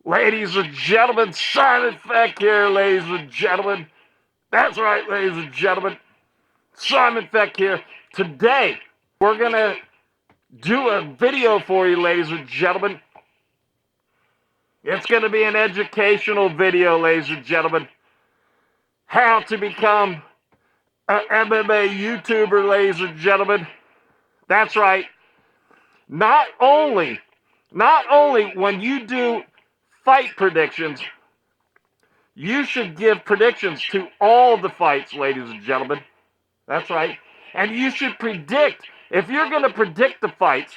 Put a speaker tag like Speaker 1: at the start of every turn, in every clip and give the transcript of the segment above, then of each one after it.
Speaker 1: Ladies and gentlemen, Simon Feck here, ladies and gentlemen. That's right, ladies and gentlemen. Simon Feck here. Today, we're going to do a video for you, ladies and gentlemen. It's going to be an educational video, ladies and gentlemen. How to become an MMA YouTuber, ladies and gentlemen. That's right. Not only when you do fight predictions, you should give predictions to all the fights, ladies and gentlemen. That's right. And you should predict. If you're going to predict the fights,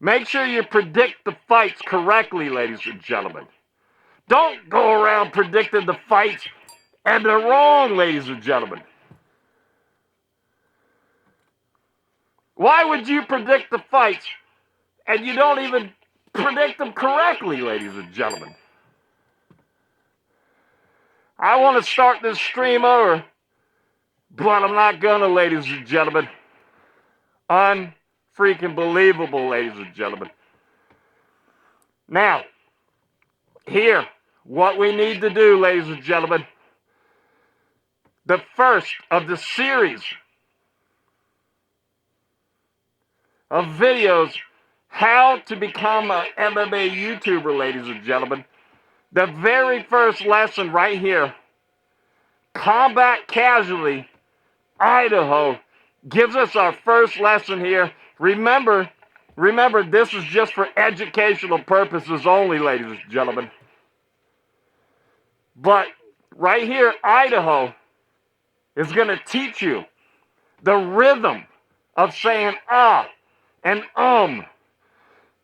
Speaker 1: make sure you predict the fights correctly, ladies and gentlemen. Don't go around predicting the fights and they're wrong, ladies and gentlemen. Why would you predict the fights and you don't even predict them correctly, ladies and gentlemen? I want to start this stream over, but I'm not gonna, ladies and gentlemen. Unfreaking believable, ladies and gentlemen. Now, here, what we need to do, ladies and gentlemen, the first of the series of videos, how to become an MMA YouTuber, ladies and gentlemen. The very first lesson right here, Combat Casualty, Idaho, gives us our first lesson here. Remember, this is just for educational purposes only, ladies and gentlemen. But right here, Idaho is going to teach you the rhythm of saying and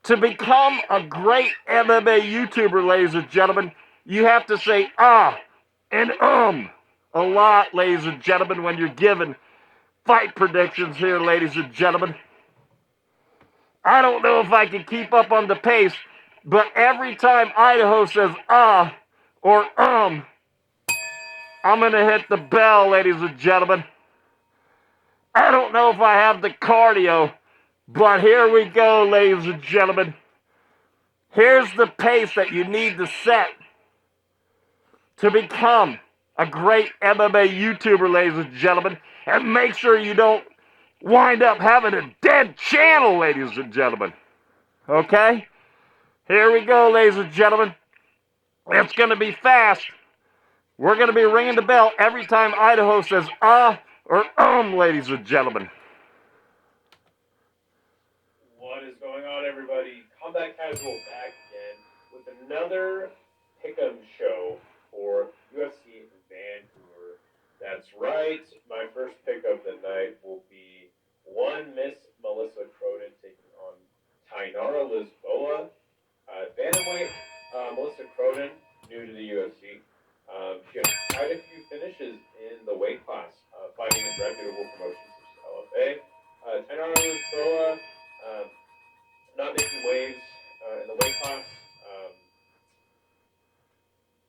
Speaker 1: To become a great MMA YouTuber, ladies and gentlemen, you have to say and a lot, ladies and gentlemen, when you're given fight predictions here, ladies and gentlemen. I don't know if I can keep up on the pace, but every time Idaho says or I'm going to hit the bell, ladies and gentlemen. I don't know if I have the cardio, but here we go, ladies and gentlemen. Here's the pace that you need to set to become a great MMA YouTuber, ladies and gentlemen. And make sure you don't wind up having a dead channel, ladies and gentlemen. Okay? Here we go, ladies and gentlemen. It's going to be fast. We're going to be ringing the bell every time Idaho says or ladies and gentlemen.
Speaker 2: What is going on, everybody? Combat Casual back again with another pick'em show for UFC Vancouver. That's right. My first pick of the night will be one Miss Melissa Croden taking on Tainara Lisboa. Bantamweight Melissa Croden, new to the UFC. She has quite a few finishes in the weight class, fighting in reputable promotions such as LFA. Tainara Lisboa, not making waves in the weight class.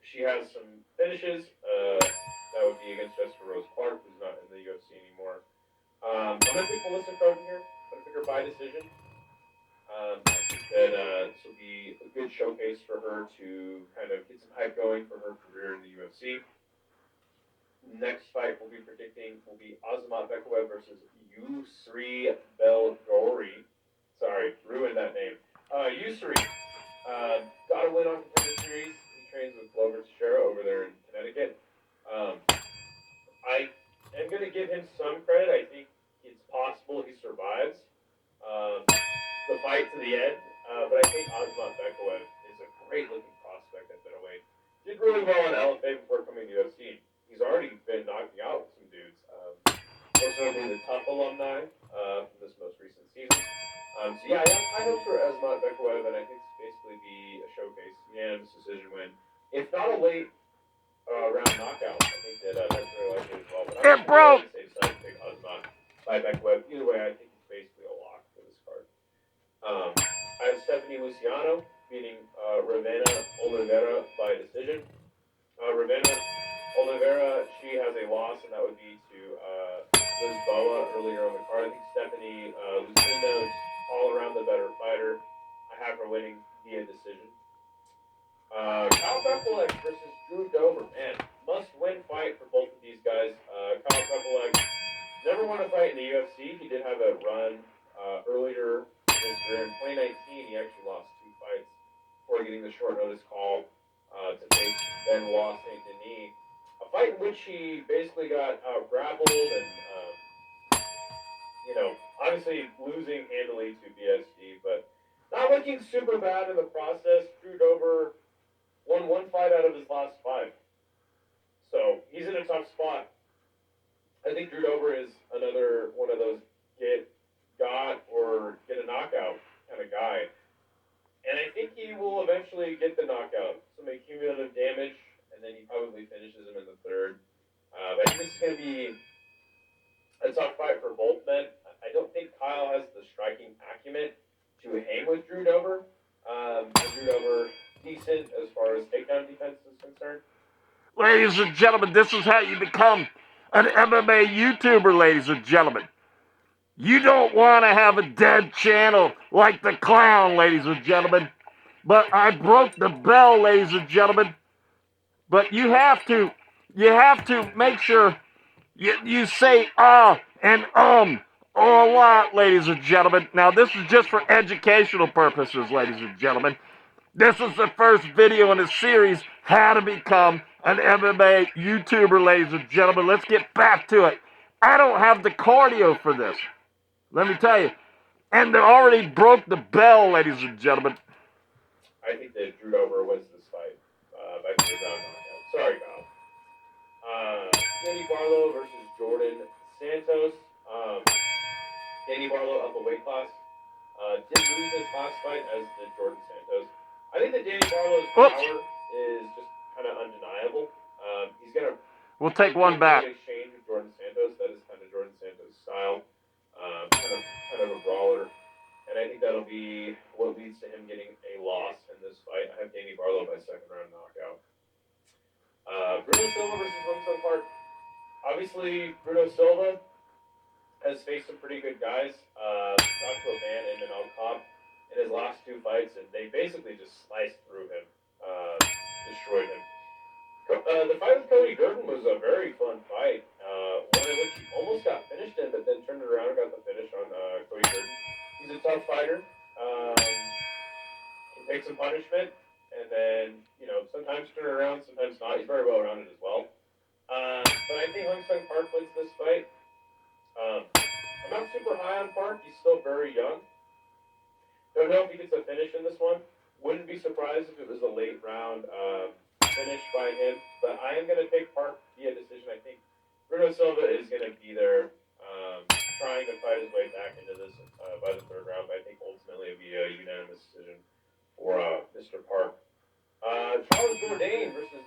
Speaker 2: She has some finishes. That would be against Jessica Rose Clark, who's not in the UFC anymore. I'm going to pick Melissa Croden here. I'm going to pick her by decision. I think that this will be a good showcase for her to kind of get some hype going for her career in the UFC. Next fight we'll be predicting will be Azamat Bekayev versus Yusri Belgori. Sorry, ruined that name. Yusri got a win on Contender Series. He trains with Glover Teixeira over there in Connecticut. I am going to give him some credit. I think it's possible he survives the fight to the end. But I think Azamat Bekayev is a great-looking prospect at middleweight. Did really well in LFA before coming to UFC. He's already been knocking out some dudes. Most notably the Tough alumni from this most recent season. So yeah, I hope for Azamat Bekayev, and I think it's basically be a showcase, unanimous decision win. If not a late round knockout, I think that that's very likely as well. But I'm going to say side pick Azamat by Bekayev. Either way, I think it's basically a lock for this card. I have Stephanie Luciano beating Ravena Oliveira by decision. Ravena Oliveira, she has a loss, and that would be to Lisboa earlier on the card. I think Stephanie Luciano's all around the better fighter. I have her winning via decision. Kyle Pepelek versus Drew Dober. Man, must-win fight for both of these guys. Kyle Pepelek never won a fight in the UFC. He did have a run earlier in his career. In 2019, he actually lost 2 fights before getting the short notice call to face Benoit Saint Denis. A fight in which he basically got grappled and, obviously losing handily to BSD, but not looking super bad in the process. Drew Dober won 1 fight out of his last 5. So he's in a tough spot. I think Drew Dober is another one of those get a knockout kind of guy. And I think he will eventually get the knockout. Some cumulative damage, and then he probably finishes him in the 3rd. But I think this is going to be a tough fight for both men. I don't think Kyle has the striking acumen to hang with Drew Dober. Drew Dober, decent as far as takedown defense is concerned.
Speaker 1: Ladies and gentlemen, this is how you become an MMA YouTuber, ladies and gentlemen. You don't want to have a dead channel like the clown, ladies and gentlemen. But I broke the bell, ladies and gentlemen. But you have to make sure you say and a lot, ladies and gentlemen. Now, this is just for educational purposes, ladies and gentlemen. This is the first video in a series, how to become an MMA YouTuber, ladies and gentlemen. Let's get back to it. I don't have the cardio for this. Let me tell you. And they already broke the bell, ladies and gentlemen.
Speaker 2: I think that Drew Dober wins this fight by 3rd round knockout. Sorry, Kyle. Danny Barlow versus Jordan Santos. Danny Barlow up a weight class. Did lose his last fight, as did Jordan Santos. I think that Danny Barlow's power is just kind of undeniable. He's going to...
Speaker 1: We'll take one back.
Speaker 2: Exchange with Jordan Santos. That is kind of Jordan Santos' style. Kind of a brawler. And I think that'll be what leads to him getting a loss in this fight. I have Danny Barlow by 2nd round knockout. Bruno Silva versus Hong Sung Park. Obviously, Bruno Silva has faced some pretty good guys. Dr. Van and Manal Cobb in his last 2 fights, and they basically just sliced through him, destroyed him. The fight with Cody Durden was a very fun fight, one in which he almost got finished in, but then turned it around and got the finish on Cody Durden. He's a tough fighter. Can take some punishment, and then, sometimes turn it around, sometimes not. He's very well rounded as well. But I think Hong Sung Park wins this fight. I'm not super high on Park. He's still very young. Don't know if he gets a finish in this one. Wouldn't be surprised if it was a late round finish by him. But I am going to take Park via decision. I think Bruno Silva is going to be there trying to fight his way back into this by the 3rd round. But I think ultimately it'll be a unanimous decision for Mr. Park. Charles Jourdain versus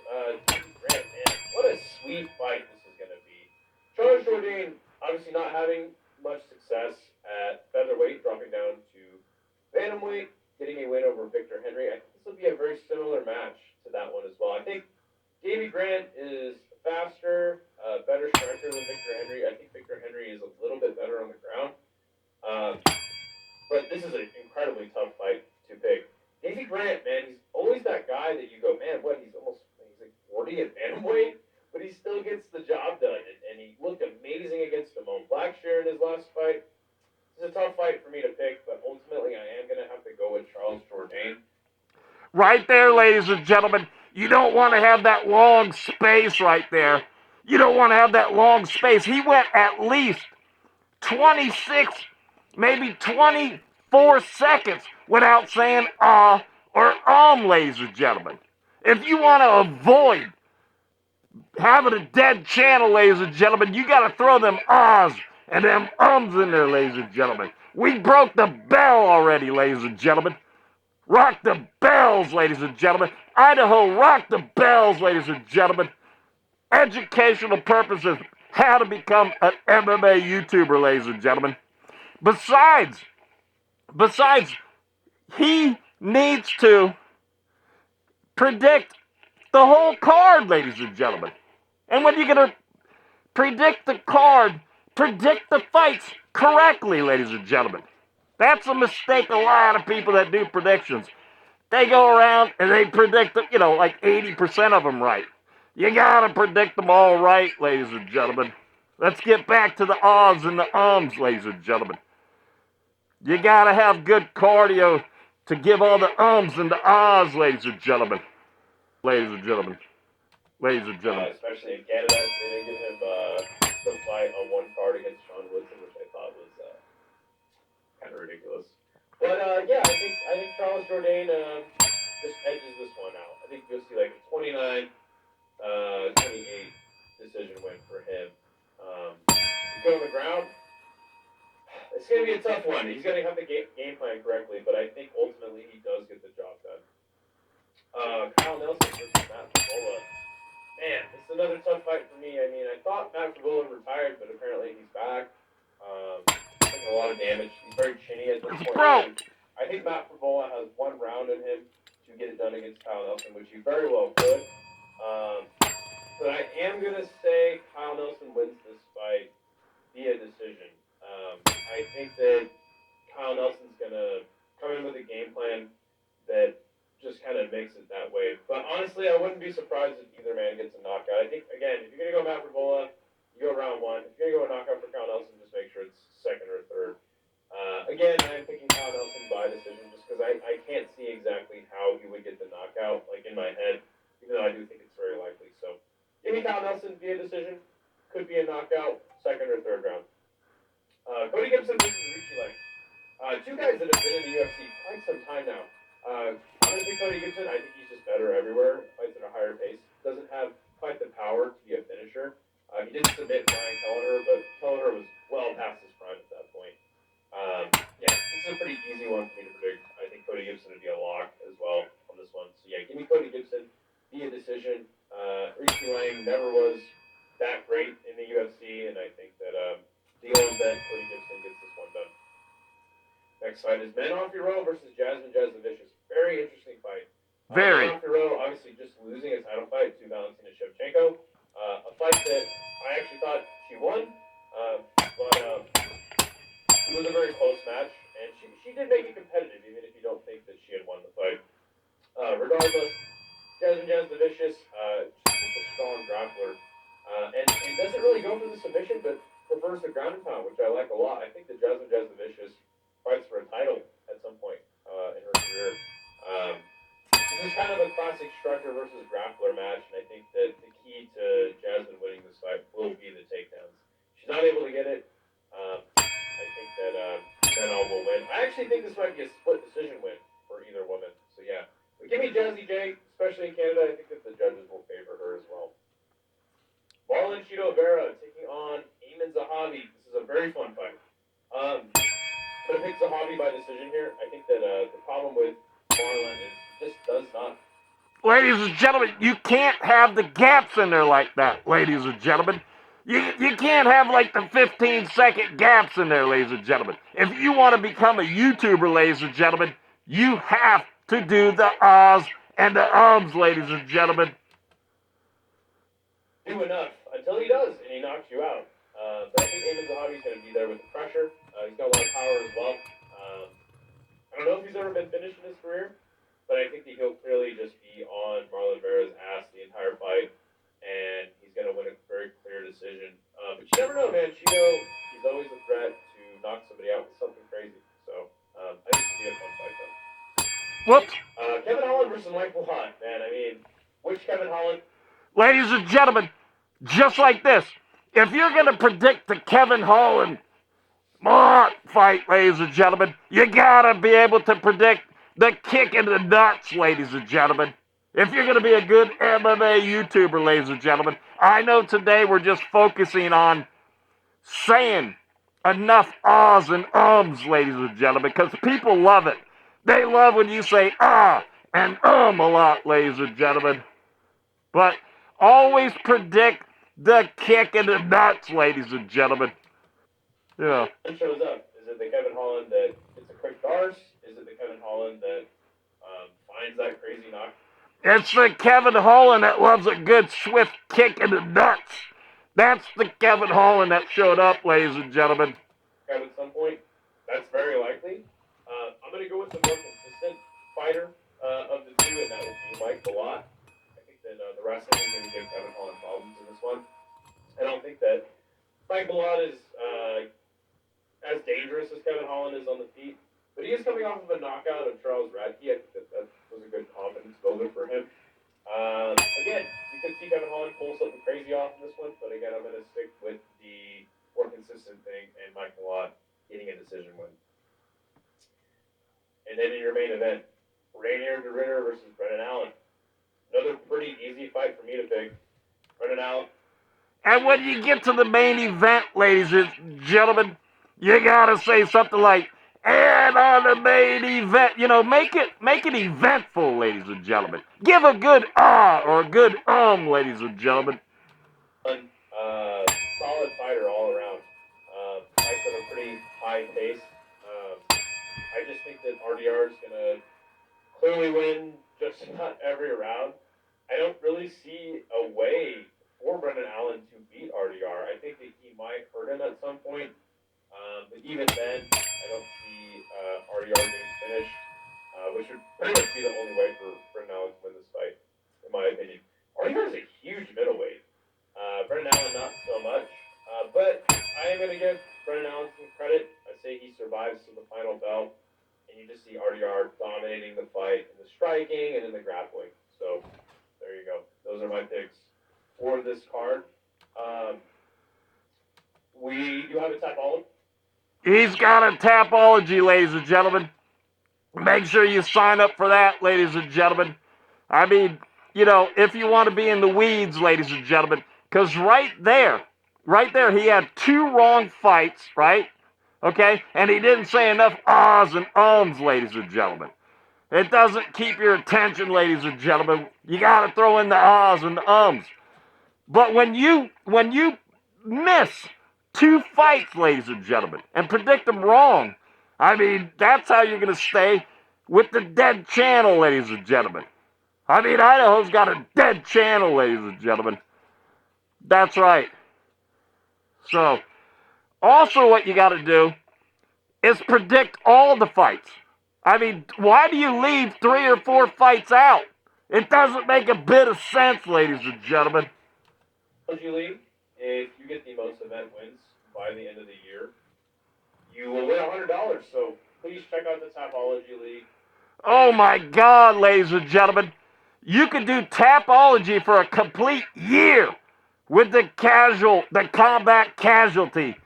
Speaker 2: Davey Grant. Man, what a sweet fight this is going to be. Charles Jourdain obviously not having much success at featherweight, dropping down to bantamweight, getting a win over Victor Henry. I think this will be a very similar match to that one as well. I think Davey Grant is faster, better striker than Victor Henry. I think Victor Henry is a little bit better on the ground. But this is an incredibly tough fight to pick. Davey Grant, man, he's always that guy that you go, man, he's like 40 at bantamweight, but he still gets the job done. And he looked amazing against Damone Blackshear in his last fight. It's a tough fight for me to pick, but ultimately I am going to have to go with Charles Jourdain.
Speaker 1: Right there, ladies and gentlemen. You don't want to have that long space right there. You don't want to have that long space. He went at least 26, maybe 24 seconds without saying or ladies and gentlemen. If you want to avoid having a dead channel, ladies and gentlemen, you got to throw them ahs and them in there, ladies and gentlemen. We broke the bell already, ladies and gentlemen. Rock the bells, ladies and gentlemen. Idaho, rock the bells, ladies and gentlemen. Educational purposes, how to become an MMA YouTuber, ladies and gentlemen. Besides, he needs to predict the whole card, ladies and gentlemen. And when you're going to predict the card, predict the fights correctly, ladies and gentlemen. That's a mistake a lot of people that do predictions. They go around and they predict them, like 80% of them right. You gotta predict them all right, ladies and gentlemen. Let's get back to the ahs and the ums, ladies and gentlemen. You gotta have good cardio to give all the ums and the ahs, ladies and gentlemen. Ladies and gentlemen. Ladies and gentlemen.
Speaker 2: Especially in Canada, they didn't give him the fight on one card against Sean Woodson, which I thought was kind of ridiculous. But yeah, I think Charles Jourdain just edges this one out. I think you'll see like a 29-28 decision win for him. He's good on the ground. It's going to be a tough one. He's going to have to game plan correctly, but I think ultimately he does get the job done. Kyle Nelson versus Matt Favola. Man, this is another tough fight for me. I mean, I thought Matt Favola retired, but apparently he's back. Taking a lot of damage. He's very chinny at this point. I think Matt Favola has one round in him to get it done against Kyle Nelson, which he very well could. But I am going to say Kyle Nelson wins this fight via decision. I think that Kyle Nelson's going to come in with a game plan that just kind of makes it that way. But honestly, I wouldn't be surprised if either man gets a knockout. I think, again, if you're going to go Matt Favola, you go round one. If you're going to go a knockout for Kyle Nelson, just make sure it's second or third. Again, I'm picking Kyle Nelson by decision just because I can't see exactly how he would get the knockout, like in my head, even though I do think it's very likely. So, give me Kyle Nelson via decision. Could be a knockout, second or third round. Cody Gibson versus Richie Lang. Two guys that have been in the UFC quite some time now. I'm going to pick Cody Gibson. I think he's just better everywhere. Fights at a higher pace. Doesn't have quite the power to be a finisher. He did submit Brian Kelleher, but Kelleher was well past his prime at that point. Yeah, this is a pretty easy one for me to predict. I think Cody Gibson would be a lock as well on this one. So yeah, give me Cody Gibson via decision. Richie Lang never was that great in the UFC, and I think that deal on bet Cody Gibson gets this one done. Next fight is Manon Fiorot versus Jasmine Jasudavicius. Very interesting fight.
Speaker 1: Very.
Speaker 2: Manon Fiorot obviously just losing a title fight to Valentina Shevchenko. A fight that I actually thought she won, but it was a very close match, and she did make it competitive, even if you don't think that she had won the fight. Regardless, Jasmine Jasudavicius, she's such a strong grappler, and doesn't really go for the submission, but prefers the ground and pound, which I like a lot. I think that Jasmine Jasudavicius fights for a title at some point in her career. This is kind of a classic striker versus grappler match, and I think that the key to Jasmine winning this fight will be the takedowns. She's not able to get it. I think that Manon will win. I actually think this might be a split decision win for either woman. So yeah, but give me Jazzy J, especially in Canada. I think that the judges will favor her as well. Marlon Chito Vera taking on Eamon Zahavi. This is a very fun fight. I'm going to pick Zahavi by decision here. I think that the problem with Marlon is he just does not.
Speaker 1: Ladies and gentlemen, you can't have the gaps in there like that, ladies and gentlemen. You can't have like the 15-second gaps in there, ladies and gentlemen. If you want to become a YouTuber, ladies and gentlemen, you have to do the ahs and the ums, ladies and gentlemen.
Speaker 2: Do enough until he does, and he knocks you out. But I think Eamon Zahavi's going to be there with the pressure. He's got a lot of power as well. I don't know if he's ever been finished in his career, but I think that he'll clearly just be on Marlon Vera's ass the entire fight, and he's going to win a very clear decision. But you never know, man. Chito, he's always a threat to knock somebody out with something crazy. So I think it'll be a fun fight, though.
Speaker 1: Whoops.
Speaker 2: Kevin Holland versus Michael Hunt, man. I mean, which Kevin Holland?
Speaker 1: Ladies and gentlemen, just like this, if you're going to predict the Kevin Holland fight, ladies and gentlemen, you got to be able to predict the kick in the nuts, ladies and gentlemen. If you're going to be a good MMA YouTuber, ladies and gentlemen, I know today we're just focusing on saying enough ahs and ums, ladies and gentlemen, because people love it. They love when you say ah and a lot, ladies and gentlemen. But always predict the kick in the nuts, ladies and gentlemen. Yeah.
Speaker 2: Who shows up? Is it the Kevin Holland that gets a quick darce? Is it the Kevin Holland that finds that crazy knock?
Speaker 1: It's the Kevin Holland that loves a good swift kick in the nuts. That's the Kevin Holland that showed up, ladies and gentlemen.
Speaker 2: At some point, that's very likely. I'm going to go with the more consistent fighter of the two, and that would be Mike Malott. I think that the wrestling is going to give Kevin Holland problems in this one. I don't think that Mike Malott is as dangerous as Kevin Holland is on the feet, but he is coming off of a knockout of Charles Radke. I think that was a good confidence builder for him. Again, you could see Kevin Holland pull something crazy off in this one, but again, I'm going to stick with the more consistent thing and Mike Malott getting a decision win. And then in your main event, Rainier DeRitter versus Brendan Allen. Another pretty easy fight for me to pick. Brendan Allen.
Speaker 1: And when you get to the main event, ladies and gentlemen, you gotta say something like, and on the main event, you know, make it eventful, ladies and gentlemen. Give a good or a good ladies and gentlemen.
Speaker 2: Solid fighter all around. Fights at a pretty high pace. I just think that RDR is gonna clearly win just about every round. I don't really see a way for Brendan Allen to beat RDR. I think that he might hurt him at some point. But even then, I don't see RDR getting finished, which would pretty much be the only way for Brendan Allen to win this fight, in my opinion. RDR is a huge middleweight. Brendan Allen, not so much. But I am going to give Brendan Allen some credit. I say he survives to the final bell. And you just see RDR dominating the fight in the striking and in the grappling. So, there you go. Those are my picks for this card. We do have a tapology.
Speaker 1: He's got a tapology, ladies and gentlemen. Make sure you sign up for that, ladies and gentlemen. I mean, you know, if you want to be in the weeds, ladies and gentlemen, because right there, he had 2 wrong fights, right? Okay? And he didn't say enough ahs and ums, ladies and gentlemen. It doesn't keep your attention, ladies and gentlemen. You got to throw in the ahs and the ums. But when you miss 2 fights, ladies and gentlemen, and predict them wrong, I mean, that's how you're going to stay with the dead channel, ladies and gentlemen. I mean, Idaho's got a dead channel, ladies and gentlemen. That's right. So, also what you got to do is predict all the fights. I mean, why do you leave 3 or 4 fights out? It doesn't make a bit of sense, ladies and gentlemen.
Speaker 2: If you get the most event wins by the end of the year, you will win $100. So please check out the Tapology League.
Speaker 1: Oh my God, ladies and gentlemen. You could do Tapology for a complete year with the Combat Casualty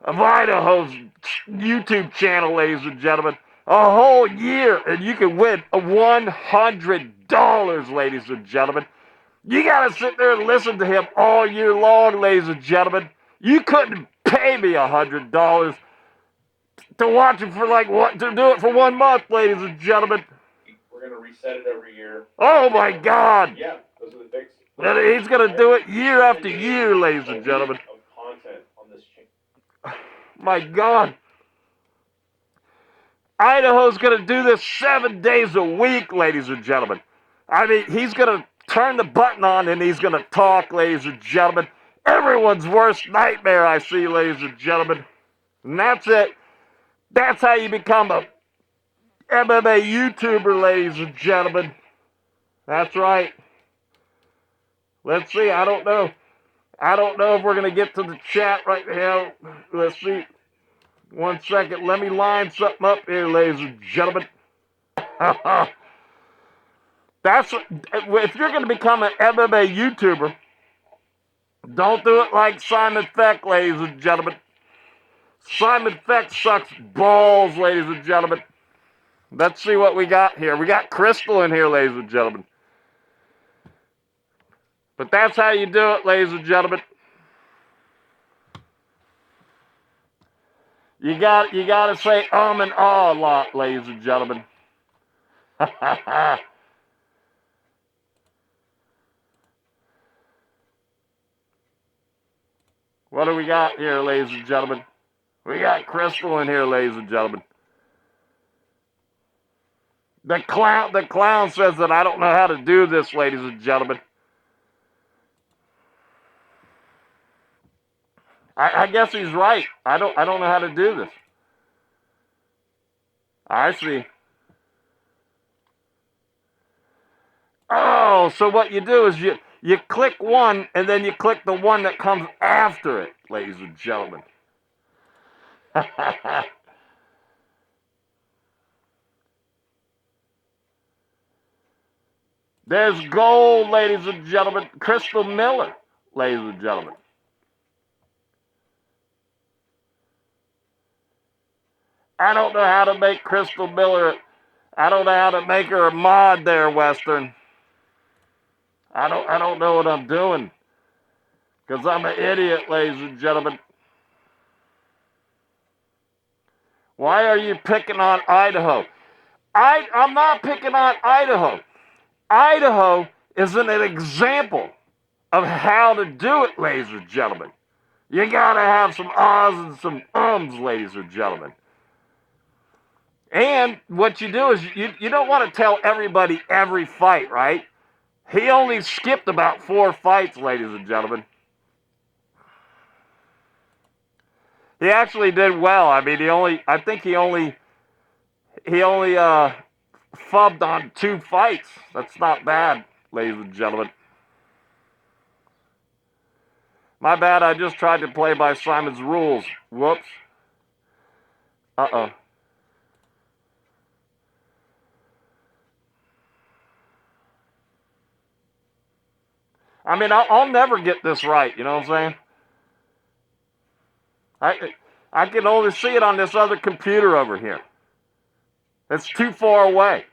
Speaker 1: of Idaho's YouTube channel, ladies and gentlemen. A whole year, and you can win $100, ladies and gentlemen. You gotta sit there and listen to him all year long, ladies and gentlemen. You couldn't pay me $100 to watch him for to do it for 1 month, ladies and gentlemen.
Speaker 2: We're gonna reset it every year.
Speaker 1: Oh my God!
Speaker 2: Yeah, those are the picks.
Speaker 1: And he's gonna do it year after year, ladies and gentlemen.
Speaker 2: Of content on this channel.
Speaker 1: My God. Idaho's gonna do this 7 days a week, ladies and gentlemen. I mean, he's gonna turn the button on and he's gonna talk, ladies and gentlemen. Everyone's worst nightmare, I see, ladies and gentlemen. And that's it. That's how you become a MMA YouTuber, ladies and gentlemen. That's right. Let's see. I don't know if we're going to get to the chat right now. Let's see. 1 second. Let me line something up here, ladies and gentlemen. If you're going to become an MMA YouTuber, don't do it like Simon Feck, ladies and gentlemen. Simon Feck sucks balls, ladies and gentlemen. Let's see what we got here. We got Crystal in here, ladies and gentlemen. But that's how you do it, ladies and gentlemen. You got to say and ah a lot, ladies and gentlemen. What do we got here, ladies and gentlemen? We got Crystal in here, ladies and gentlemen. The clown says that I don't know how to do this, ladies and gentlemen. I guess he's right. I don't know how to do this. I see. Oh, so what you do is you click one, and then you click the one that comes after it, ladies and gentlemen. There's gold, ladies and gentlemen. Crystal Miller, ladies and gentlemen. I don't know how to make Crystal Miller. I don't know how to make her a mod there, Western. I don't know what I'm doing. Because I'm an idiot, ladies and gentlemen. Why are you picking on Idaho? I'm not picking on Idaho. Idaho is an example of how to do it, ladies and gentlemen. You gotta have some ahs and some ums, ladies and gentlemen. And what you do is you don't want to tell everybody every fight, right? He only skipped about 4 fights, ladies and gentlemen. He actually did well. I mean, I think he only fubbed on 2 fights. That's not bad, ladies and gentlemen. My bad, I just tried to play by Simon's rules. Whoops. Uh-oh. I mean, I'll never get this right, you know what I'm saying? I can only see it on this other computer over here. It's too far away.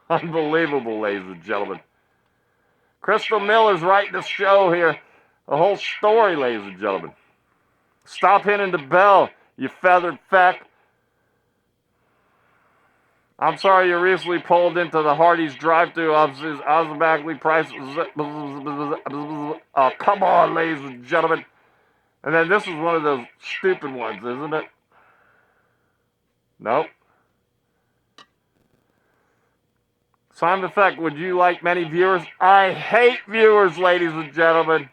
Speaker 1: Unbelievable, ladies and gentlemen. Crystal Miller's writing the show here. A whole story, ladies and gentlemen. Stop hitting the bell, you feathered feck. I'm sorry you recently pulled into the Hardee's drive-thru automatically priced. Oh, come on, ladies and gentlemen. And then this is one of those stupid ones, isn't it? Nope. Simon Feck, would you like many viewers? I hate viewers, ladies and gentlemen.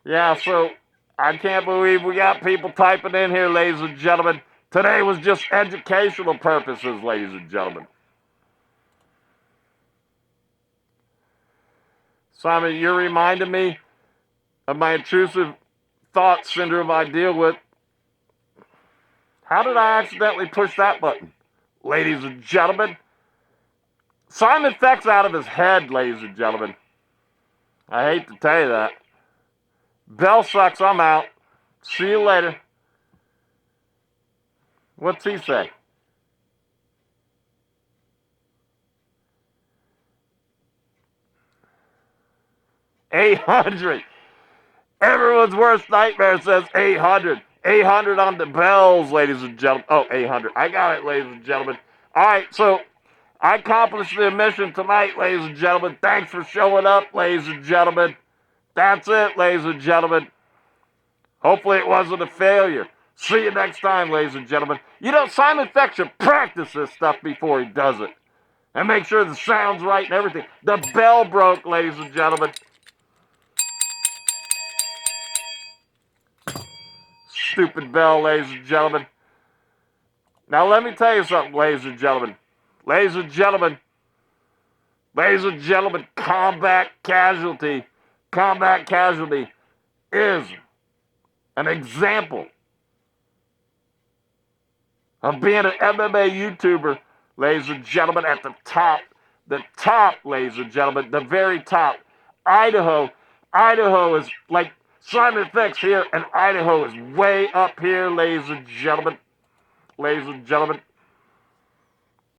Speaker 1: Yeah, so I can't believe we got people typing in here, ladies and gentlemen. Today was just educational purposes, ladies and gentlemen. Simon, you're reminding me of my intrusive thought syndrome I deal with. How did I accidentally push that button, ladies and gentlemen? Simon Feck's out of his head, ladies and gentlemen. I hate to tell you that. Bell sucks, I'm out. See you later. What's he say? $800. Everyone's worst nightmare says 800. 800 on the bells, ladies and gentlemen. Oh, 800. I got it, ladies and gentlemen. All right, so I accomplished the mission tonight, ladies and gentlemen. Thanks for showing up, ladies and gentlemen. That's it, ladies and gentlemen. Hopefully it wasn't a failure. See you next time, ladies and gentlemen. You know, Simon Feck should practice this stuff before he does it. And make sure the sound's right and everything. The bell broke, ladies and gentlemen. Stupid bell, ladies and gentlemen. Now let me tell you something, ladies and gentlemen. Ladies and gentlemen. Ladies and gentlemen, Combat Casualty is an example of being an MMA YouTuber, ladies and gentlemen, at the top, ladies and gentlemen, the very top. Idaho is like Simon Feck's here, and Idaho is way up here, ladies and gentlemen. Ladies and gentlemen.